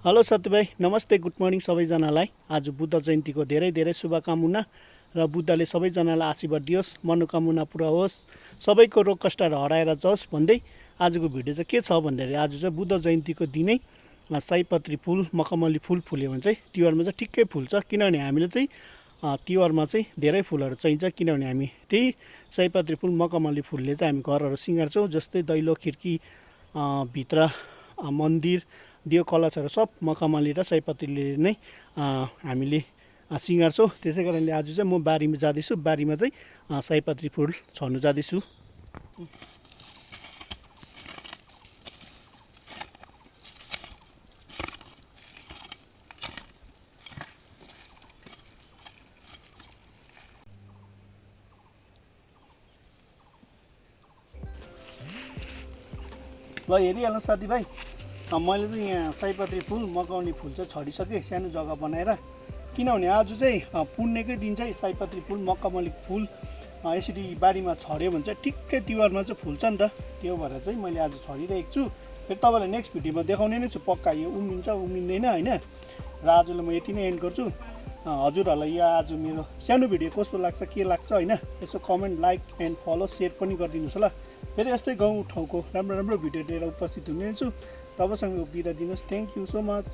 Hello साथीभाइ नमस्ते good morning सबैजनालाई। आज बुद्ध जयन्तीको धेरै धेरै शुभकामना र बुद्धले सबैजनालाई आशीर्वाद दियोस्, मनोकामना पुरा होस्, सबैको रोग कष्टहरू हराएर जाओस् भन्दै आजको भिडियो चाहिँ के छ भन्दाखेरि आज चाहिँ बुद्ध जयन्तीको दिनै सयपत्री फुल मखमली फुल फुल्यो भने चाहिँ तिहारमा चाहिँ ठिक्कै फुल्छ। किनभने हामीले चाहिँ तिहारमा चाहिँ धेरै फुलहरू चाहिन्छ, किनभने हामी त्यही सयपत्री फुल मखमली फुलले चाहिँ हामी घरहरू सिँगार्छौँ। जस्तै दैलो खिड्की भित्र मन्दिर दियो कलशहरू सब मखमली र सयपत्रीले नै हामीले सिँगार्छौँ। त्यसै कारणले आज चाहिँ म बारीमा जाँदैछु, बारीमा चाहिँ सयपत्री फुल छर्नु जाँदैछु। ल हेरिहाल्नु साथीभाइ, मैले चाहिँ यहाँ सयपत्री फुल मखमली फुल चाहिँ छरिसकेँ सानो जग्गा बनाएर। किनभने आज चाहिँ पुण्यकै दिन चाहिँ सयपत्री फुल मखमली फुल यसरी बारीमा छर्यो भने चाहिँ ठिक्कै तिहारमा चाहिँ फुल्छ नि त। त्यो भएर चाहिँ मैले आज छरिरहेको छु। फेरि तपाईँलाई नेक्स्ट भिडियोमा देखाउने नै छु पक्का, यो उम्रिन्छ उम्रिँदैन होइन। र आजलाई म यति नै एन्ड गर्छु। हजुरहरूलाई यो आज मेरो सानो भिडियो कस्तो लाग्छ के लाग्छ होइन, यसो comment like and follow share पनि गरिदिनुहोस् होला। फेरि यस्तै गाउँ ठाउँको राम्रो राम्रो भिडियो लिएर उपस्थित हुनेछु। तबसँग बिदा दिनुहोस्। Thank you so much.